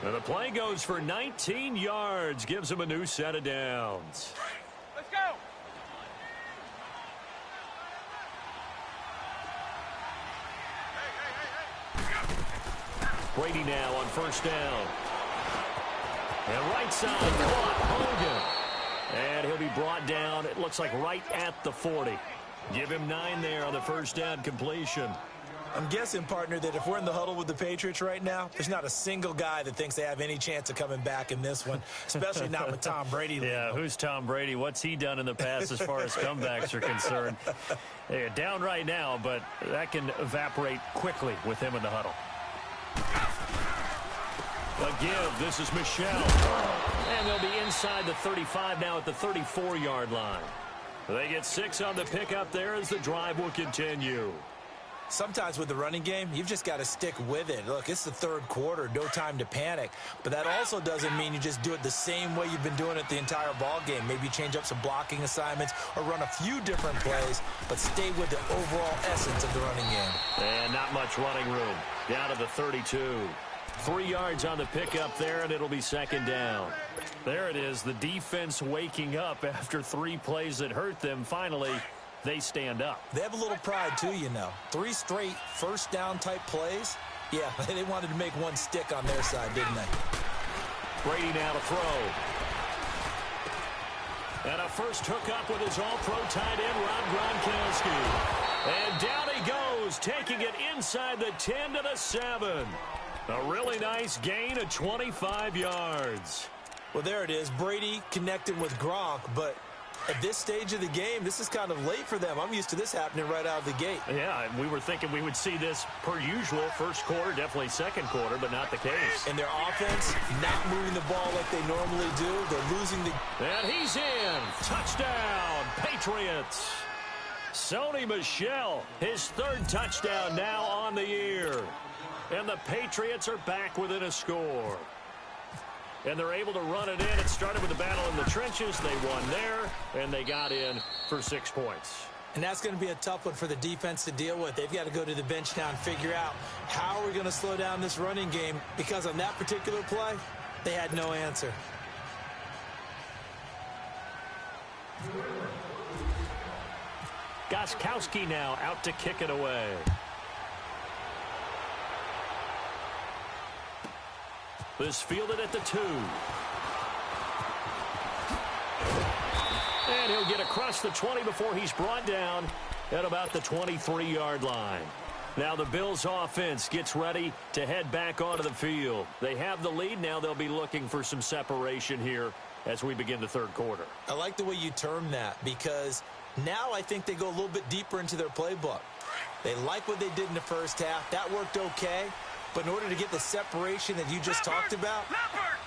Speaker 1: And the play goes for 19 yards, gives him a new set of downs.
Speaker 3: Let's go.
Speaker 1: Brady now on 1st down. And right side caught Hogan. And he'll be brought down, it looks like right at the 40. Give him 9 there on the 1st down completion.
Speaker 2: I'm guessing, partner, that if we're in the huddle with the Patriots right now, there's not a single guy that thinks they have any chance of coming back in this one, especially not with Tom Brady.
Speaker 1: Yeah, who's Tom Brady? What's he done in the past as far as comebacks are concerned? They're down right now, but that can evaporate quickly with him in the huddle. A give. This is Michelle. And they'll be inside the 35 now at the 34-yard line. They get 6 on the pickup there as the drive will continue.
Speaker 2: Sometimes with the running game, you've just got to stick with it. Look, it's the 3rd quarter, no time to panic. But that also doesn't mean you just do it the same way you've been doing it the entire ball game. Maybe change up some blocking assignments or run a few different plays, but stay with the overall essence of the running game.
Speaker 1: And not much running room. Down to the 32. 3 yards on the pickup there, and it'll be 2nd down. There it is, the defense waking up after 3 plays that hurt them. Finally, they stand up.
Speaker 2: They have a little pride, too, you know. 3 straight 1st down type plays. Yeah, they wanted to make one stick on their side, didn't they?
Speaker 1: Brady now to throw. And a first hookup with his all-pro tight end, Rob Gronkowski. And down he goes, taking it inside the 10 to the 7. A really nice gain of 25 yards.
Speaker 2: Well, there it is. Brady connecting with Gronk, but at this stage of the game, this is kind of late for them. I'm used to this happening right out of the gate.
Speaker 1: Yeah, we were thinking we would see this per usual. 1st quarter, definitely 2nd quarter, but not the case.
Speaker 2: And their offense not moving the ball like they normally do. They're losing the...
Speaker 1: And he's in. Touchdown, Patriots. Sony Michel, his 3rd touchdown now on the year. And the Patriots are back within a score. And they're able to run it in. It started with a battle in the trenches. They won there, and they got in for 6 points.
Speaker 2: And that's going to be a tough one for the defense to deal with. They've got to go to the bench now and figure out how are we going to slow down this running game, because on that particular play, they had no answer.
Speaker 1: Gostkowski now out to kick it away. This fielded at the 2. And he'll get across the 20 before he's brought down at about the 23-yard line. Now the Bills offense gets ready to head back onto the field. They have the lead. Now they'll be looking for some separation here as we begin the 3rd quarter.
Speaker 2: I like the way you term that, because now I think they go a little bit deeper into their playbook. They like what they did in the 1st half. That worked okay. But in order to get the separation that you just talked about,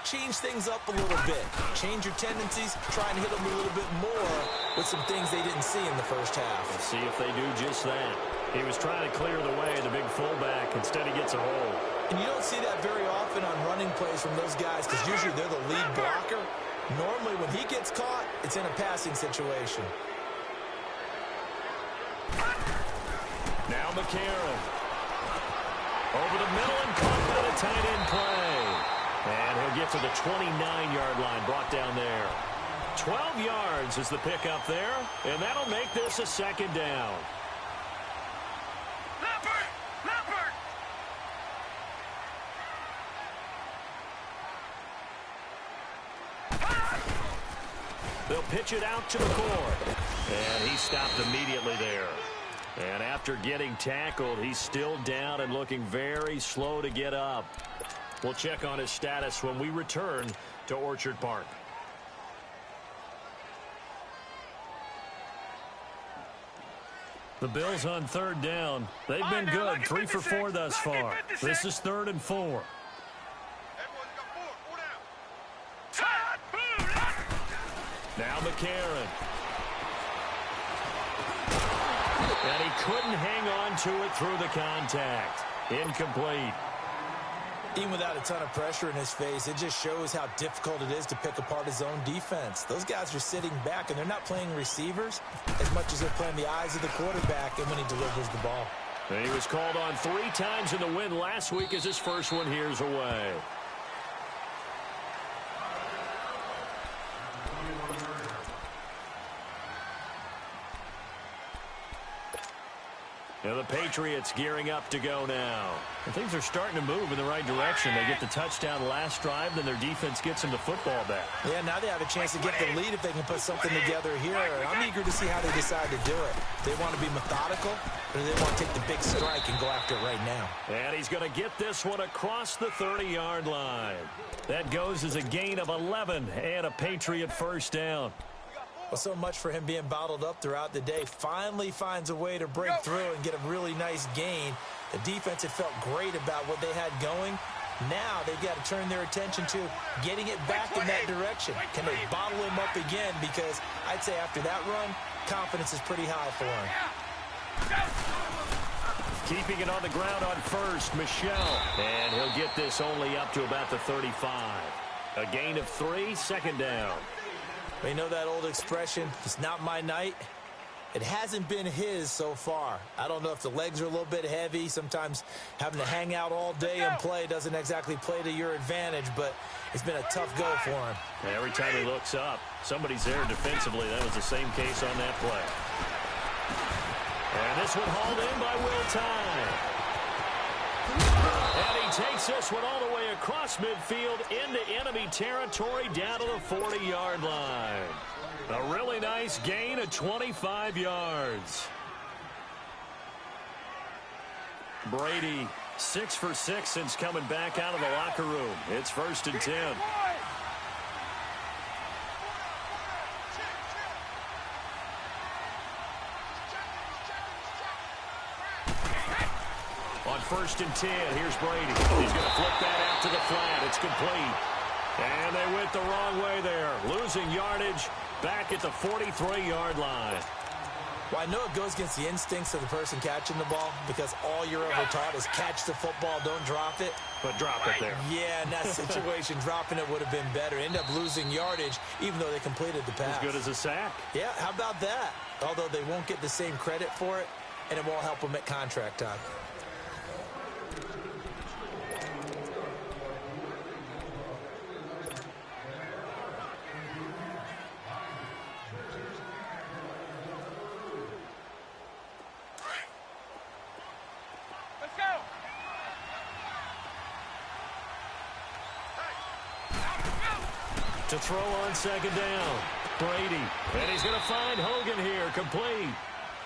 Speaker 2: change things up a little bit. Change your tendencies, try and hit them a little bit more with some things they didn't see in the 1st half.
Speaker 1: Let's see if they do just that. He was trying to clear the way, the big fullback. Instead, he gets a hole.
Speaker 2: And you don't see that very often on running plays from those guys, because usually they're the lead blocker. Normally, when he gets caught, it's in a passing situation.
Speaker 1: Now McCarron. Over the middle and caught by the tight end play. And he'll get to the 29-yard line, brought down there. 12 yards is the pickup there, and that'll make this a 2nd down. They'll pitch it out to McCord. And he stopped immediately there. And after getting tackled, he's still down and looking very slow to get up. We'll check on his status when we return to Orchard Park. The Bills on third down. They've been good, 3 for 4 thus far. This is 3rd and 4. Now McCarron. And he couldn't hang on to it through the contact. Incomplete.
Speaker 2: Even without a ton of pressure in his face, it just shows how difficult it is to pick apart his own defense. Those guys are sitting back, and they're not playing receivers as much as they're playing the eyes of the quarterback and when he delivers the ball.
Speaker 1: And he was called on 3 times in the win last week as his first one here's away. Now the Patriots gearing up to go now. And things are starting to move in the right direction. They get the touchdown last drive, then their defense gets them the football back.
Speaker 2: Yeah, now they have a chance to get the lead if they can put something together here. I'm eager to see how they decide to do it. They want to be methodical, or do they want to take the big strike and go after it right now?
Speaker 1: And he's going to get this one across the 30-yard line. That goes as a gain of 11 and a Patriot first down.
Speaker 2: Well, so much for him being bottled up throughout the day. Finally finds a way to break through and get a really nice gain. The defense had felt great about what they had going. Now they've got to turn their attention to getting it back in that direction. Can they bottle him up again? Because I'd say after that run, confidence is pretty high for him.
Speaker 1: Keeping it on the ground on first, Michelle. And he'll get this only up to about the 35. A gain of 3, second down.
Speaker 2: You know that old expression, it's not my night? It hasn't been his so far. I don't know if the legs are a little bit heavy. Sometimes having to hang out all day and play doesn't exactly play to your advantage, but it's been a tough go for him.
Speaker 1: Every time he looks up, somebody's there defensively. That was the same case on that play. And this one hauled in by Will Tye. And he takes this one all the way across midfield into enemy territory down to the 40-yard line. A really nice gain of 25 yards. Brady, 6 for 6 since coming back out of the locker room. It's 1st and 10. On 1st and 10, here's Brady. He's going to flip that out to the flat. It's complete. And they went the wrong way there. Losing yardage back at the 43-yard line.
Speaker 2: Well, I know it goes against the instincts of the person catching the ball because all you're ever taught is catch the football, don't drop it.
Speaker 1: But drop it there.
Speaker 2: Yeah, in that situation, dropping it would have been better. End up losing yardage even though they completed the pass.
Speaker 1: As good as a sack.
Speaker 2: Yeah, how about that? Although they won't get the same credit for it, and it won't help them at contract time.
Speaker 1: To throw on 2nd down. Brady. And he's going to find Hogan here. Complete.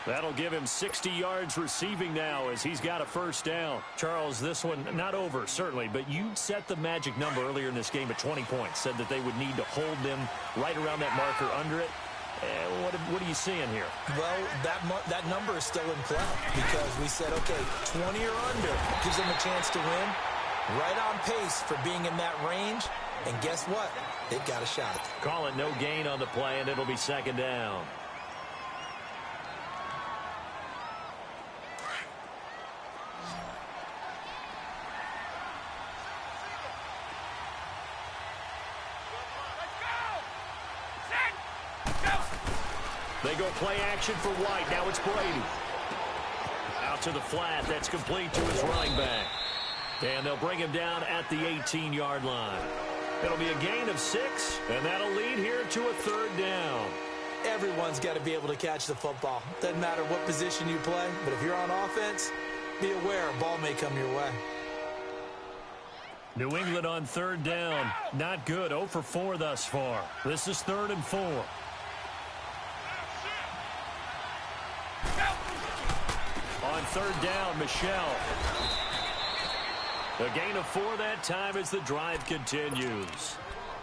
Speaker 1: That'll give him 60 yards receiving now as he's got a 1st down. Charles, this one not over, certainly, but you set the magic number earlier in this game at 20 points. Said that they would need to hold them right around that marker under it. What are you seeing here?
Speaker 2: Well, that number is still in play because we said, okay, 20 or under gives them a chance to win. Right on pace for being in that range. And guess what? They've got a shot.
Speaker 1: Call it no gain on the play, and it'll be 2nd down. They go play action for White. Now it's Brady. Out to the flat. That's complete to his running back. And they'll bring him down at the 18-yard line. It'll be a gain of 6, and that'll lead here to a 3rd down.
Speaker 2: Everyone's got to be able to catch the football. Doesn't matter what position you play, but if you're on offense, be aware a ball may come your way.
Speaker 1: New England on 3rd down. Not good. 0 for 4 thus far. This is 3rd and 4. third down, Michelle. A gain of 4 that time as the drive continues.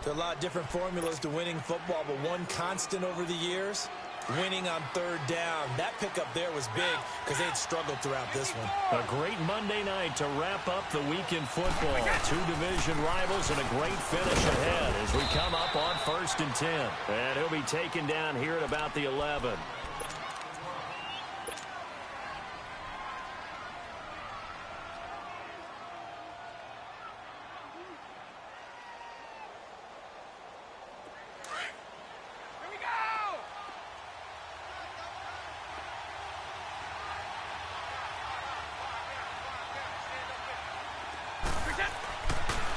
Speaker 2: There are a lot of different formulas to winning football, but one constant over the years, winning on third down. That pickup there was big because they'd struggled throughout this one.
Speaker 1: A great Monday night to wrap up the week in football. 2 division rivals and a great finish ahead as we come up on 1st and 10. And he'll be taken down here at about the 11.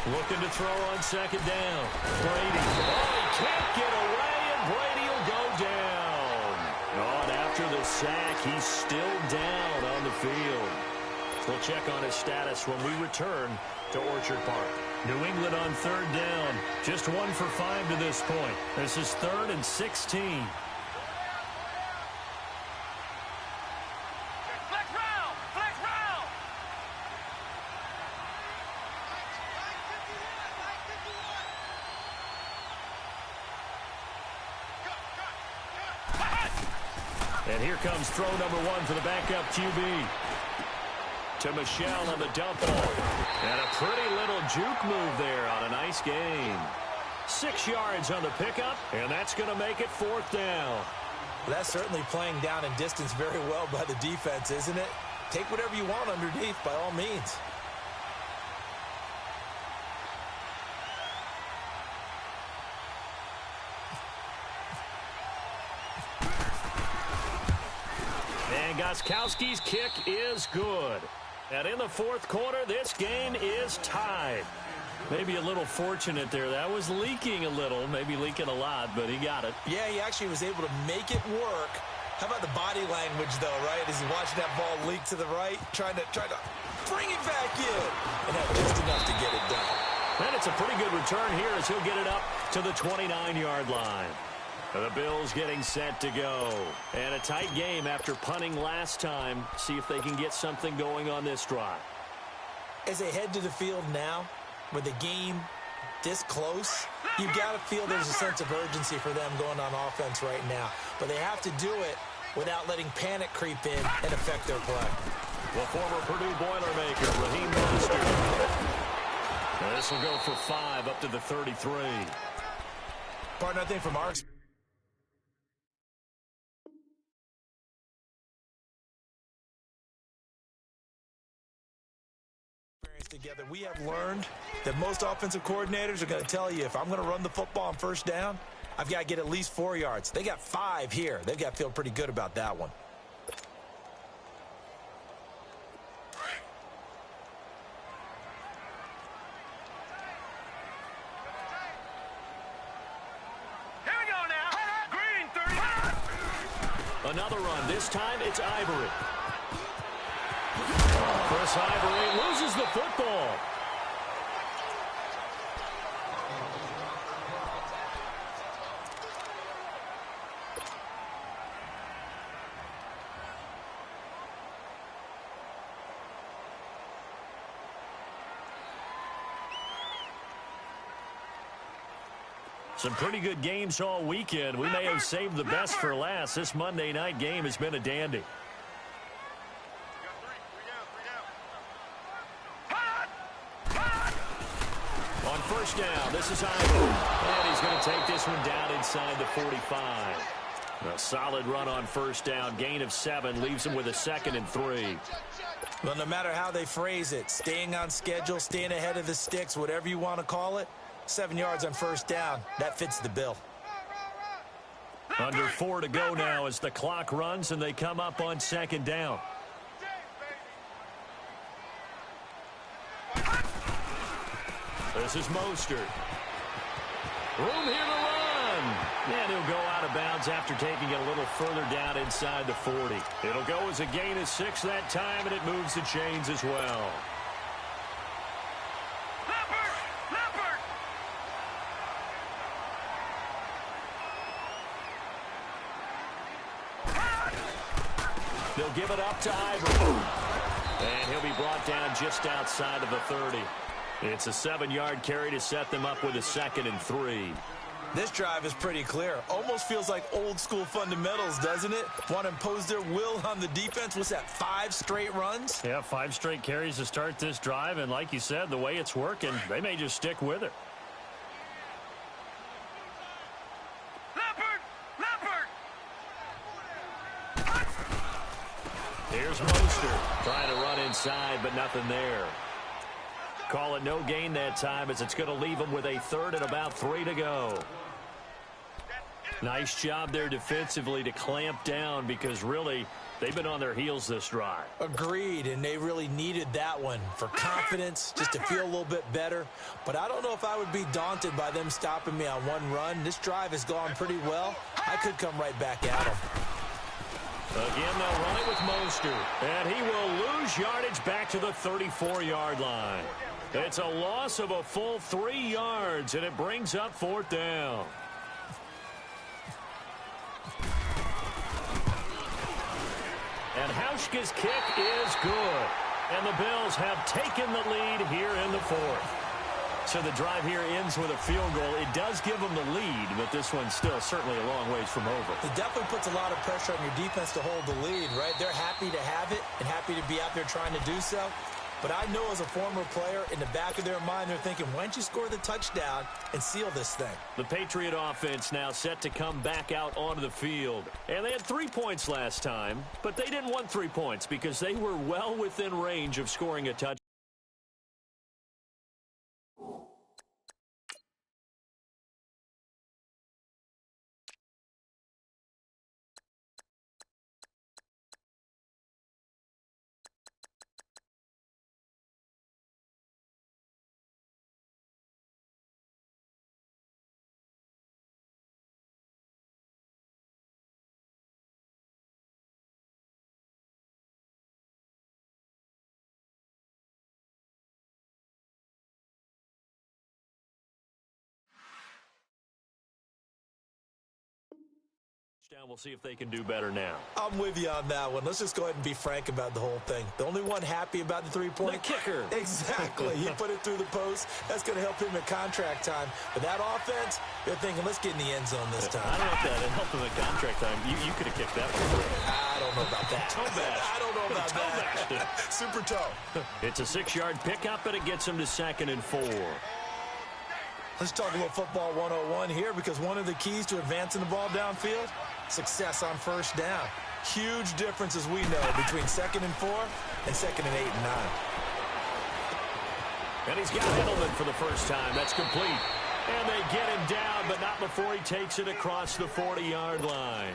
Speaker 1: Looking to throw on 2nd down. Brady. Oh, he can't get away, and Brady will go down. Oh, and after the sack, he's still down on the field. We'll check on his status when we return to Orchard Park. New England on 3rd down. Just 1 for 5 to this point. This is 3rd and 16. And here comes throw number 1 for the backup QB. To Michelle on the dump ball. And a pretty little juke move there on a nice gain. 6 yards on the pickup, and that's going to make it 4th down.
Speaker 2: That's certainly playing down in distance very well by the defense, isn't it? Take whatever you want underneath by all means.
Speaker 1: Gostkowski's kick is good. And in the 4th quarter, this game is tied. Maybe a little fortunate there. That was leaking a little, maybe leaking a lot, but he got it.
Speaker 2: Yeah, he actually was able to make it work. How about the body language, though, right? As he watched that ball leak to the right, trying to bring it back in. And had just enough to get it done.
Speaker 1: And it's a pretty good return here as he'll get it up to the 29-yard line. The Bills getting set to go. And a tight game after punting last time. See if they can get something going on this drive.
Speaker 2: As they head to the field now, with the game this close, you've got to feel there's a sense of urgency for them going on offense right now. But they have to do it without letting panic creep in and affect their play.
Speaker 1: The former Purdue Boilermaker, Raheem Mostert. This will go for 5 up to the 33.
Speaker 2: Partner, I think from our experience, together, we have learned that most offensive coordinators are going to tell you, if I'm going to run the football on 1st down, I've got to get at least 4 yards. They got 5 here. They've got to feel pretty good about that one.
Speaker 3: Here we go now. Green, 30.
Speaker 1: Another run. This time it's Ivory. Chris Ivory loses the football. Some pretty good games all weekend. We may have saved the best for last. This Monday night game has been a dandy. On 1st down, this is Ivory. And he's going to take this one down inside the 45. A solid run on 1st down. Gain of 7 leaves him with a 2nd and 3.
Speaker 2: Well, no matter how they phrase it, staying on schedule, staying ahead of the sticks, whatever you want to call it, 7 yards on 1st down, that fits the bill.
Speaker 1: Under 4 to go now as the clock runs and they come up on 2nd down. This is Mostert. Room here to run. And he'll go out of bounds after taking it a little further down inside the 40. It'll go as a gain of 6 that time, and it moves the chains as well. They'll give it up to Ivory. And he'll be brought down just outside of the 30. It's a 7-yard carry to set them up with a 2nd and 3.
Speaker 2: This drive is pretty clear. Almost feels like old-school fundamentals, doesn't it? Want to impose their will on the defense. What's that, 5 straight runs?
Speaker 1: Yeah, 5 straight carries to start this drive. And like you said, the way it's working, they may just stick with it. Here's Mostert trying to run inside, but nothing there. Call it no gain that time as it's going to leave them with a 3rd and about 3 to go. Nice job there defensively to clamp down because really they've been on their heels this drive.
Speaker 2: Agreed, and they really needed that one for confidence, just to feel a little bit better. But I don't know if I would be daunted by them stopping me on one run. This drive has gone pretty well. I could come right back at them.
Speaker 1: Again, they'll run it with Mostert, and he will lose yardage back to the 34-yard line. It's a loss of a full 3 yards, and it brings up 4th down. And Hauschka's kick is good. And the Bills have taken the lead here in the 4th. So the drive here ends with a field goal. It does give them the lead, but this one's still certainly a long ways from over.
Speaker 2: It definitely puts a lot of pressure on your defense to hold the lead, right? They're happy to have it and happy to be out there trying to do so. But I know as a former player, in the back of their mind, they're thinking, why don't you score the touchdown and seal this thing?
Speaker 1: The Patriot offense now set to come back out onto the field. And they had 3 points last time, but they didn't want 3 points because they were well within range of scoring a touchdown. We'll see if they can do better now.
Speaker 2: I'm with you on that one. Let's just go ahead and be frank about the whole thing. The only one happy about the 3-point.
Speaker 1: The kicker.
Speaker 2: Exactly. He put it through the post. That's going to help him at contract time. But that offense, they're thinking, let's get in the end zone this time.
Speaker 1: I don't know if that helped him at contract time. You could have kicked that one.
Speaker 2: I don't know about that.
Speaker 1: Toe bash.
Speaker 2: I don't know about that. Super toe.
Speaker 1: It's a 6-yard pickup, and it gets him to 2nd and 4.
Speaker 2: Let's talk a little football 101 here because one of the keys to advancing the ball downfield, success on 1st down. Huge difference, as we know, between 2nd and 4 and 2nd and 8 and 9.
Speaker 1: And he's got Edelman for the first time. That's complete. And they get him down, but not before he takes it across the 40-yard line.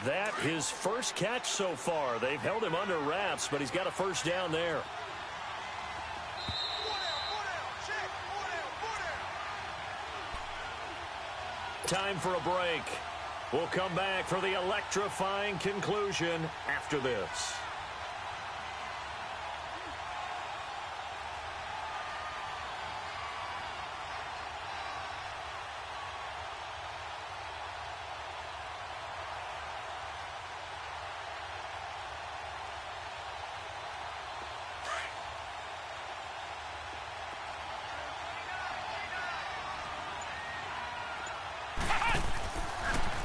Speaker 1: That his first catch so far. They've held him under wraps, but he's got a 1st down there. Time for a break. We'll come back for the electrifying conclusion after this.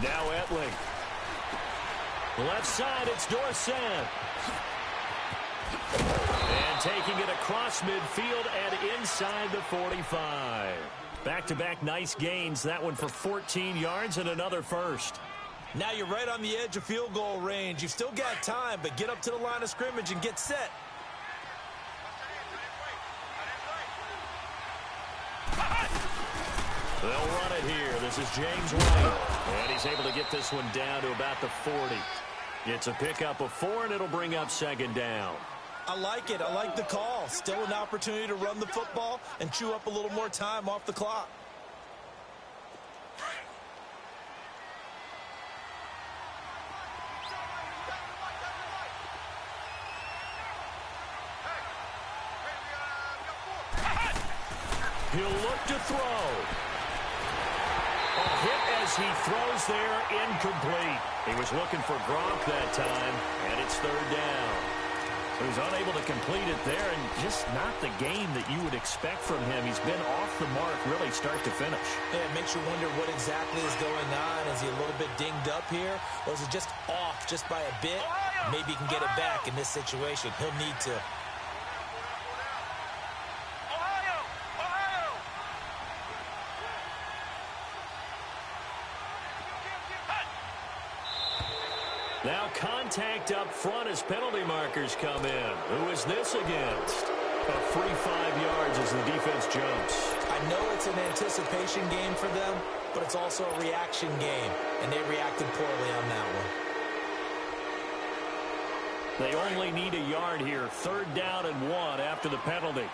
Speaker 1: Now Etling. Left side, it's Dorsett. And taking it across midfield and inside the 45. Back-to-back nice gains. That one for 14 yards and another 1st.
Speaker 2: Now you're right on the edge of field goal range. You've still got time, but get up to the line of scrimmage and get set.
Speaker 1: They'll run it here. This is James White. And he's able to get this one down to about the 40. It's a pickup of 4, and it'll bring up 2nd down.
Speaker 2: I like it. I like the call. Still an opportunity to run the football and chew up a little more time off the clock.
Speaker 1: He'll look to throw. A hit as he throws there, incomplete. He was looking for Gronk that time, and it's third down. He was unable to complete it there, and just not the game that you would expect from him. He's been off the mark really start to finish.
Speaker 2: Yeah, it makes you wonder what exactly is going on. Is he a little bit dinged up here, or is it just off just by a bit? Maybe he can get it back in this situation. He'll need to.
Speaker 1: Now contact up front as penalty markers come in. Who is this against? A free 5 yards as the defense jumps.
Speaker 2: I know it's an anticipation game for them, but it's also a reaction game, and they reacted poorly on that one.
Speaker 1: They only need a yard here. Third down and 1 after the penalty.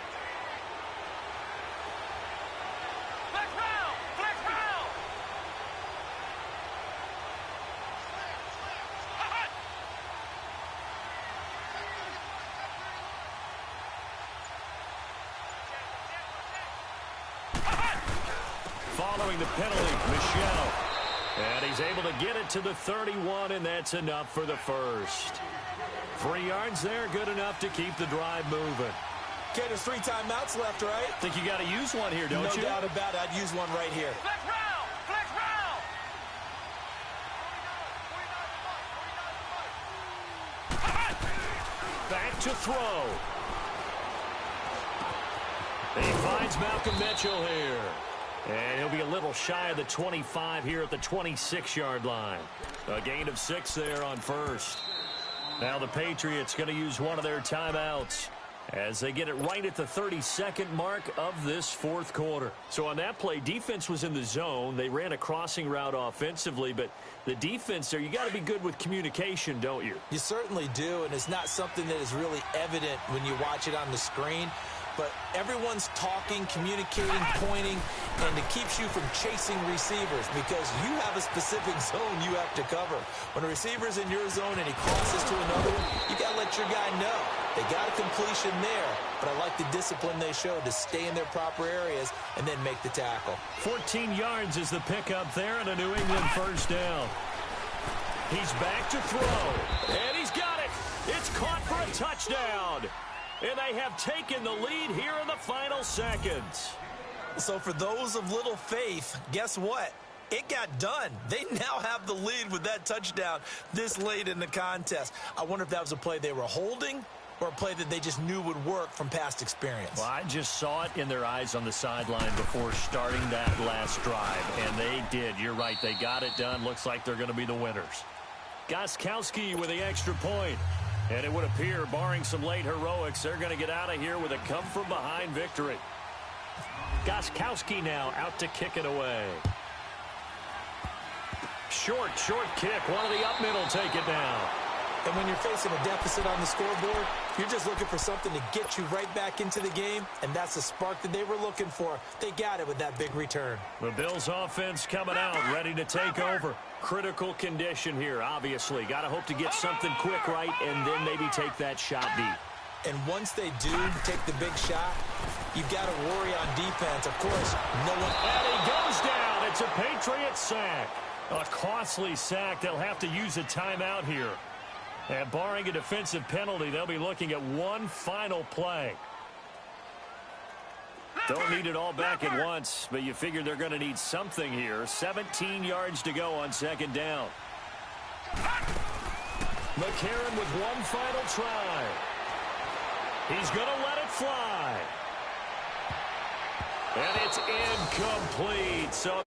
Speaker 1: Following the penalty, Michelle. And he's able to get it to the 31, and that's enough for the first. 3 yards there, good enough to keep the drive moving.
Speaker 2: Okay, there's 3 timeouts left, right?
Speaker 1: Think you got to use one here, don't you?
Speaker 2: No doubt about it. I'd use one right here.
Speaker 3: Flex round! Flex round!
Speaker 1: Back to throw. He finds Malcolm Mitchell here. And he'll be a little shy of the 25 here at the 26-yard line. A gain of 6 there on first. Now the Patriots going to use one of their timeouts as they get it right at the 32nd mark of this fourth quarter. So on that play, defense was in the zone. They ran a crossing route offensively, but the defense there, you got to be good with communication, don't you?
Speaker 2: You certainly do, and it's not something that is really evident when you watch it on the screen. But everyone's talking, communicating, pointing, and it keeps you from chasing receivers because you have a specific zone you have to cover. When a receiver's in your zone and he crosses to another one, you got to let your guy know. They got a completion there, but I like the discipline they showed to stay in their proper areas and then make the tackle.
Speaker 1: 14 yards is the pickup there and a New England first down. He's back to throw, and he's got it. It's caught for a touchdown. And they have taken the lead here in the final seconds.
Speaker 2: So for those of little faith, guess what? It got done. They now have the lead with that touchdown this late in the contest. I wonder if that was a play they were holding or a play that they just knew would work from past experience.
Speaker 1: Well, I just saw it in their eyes on the sideline before starting that last drive, and they did. You're right. They got it done. Looks like they're going to be the winners. Gostkowski with the extra point. And it would appear, barring some late heroics, they're going to get out of here with a come-from-behind victory. Gostkowski now out to kick it away. Short kick. One of the up middle take it down.
Speaker 2: And when you're facing a deficit on the scoreboard, you're just looking for something to get you right back into the game, and that's the spark that they were looking for. They got it with that big return.
Speaker 1: The Bills offense coming out, ready to take over. Critical condition here, obviously. Got to hope to get something quick right and then maybe take that shot deep.
Speaker 2: And once they do take the big shot, you've got to worry on defense. Of course, no one...
Speaker 1: And he goes down. It's a Patriots sack. A costly sack. They'll have to use a timeout here. And barring a defensive penalty, they'll be looking at one final play. Don't need it all back at once, but you figure they're going to need something here. 17 yards to go on second down. McCarron with one final try. He's going to let it fly. And it's incomplete. So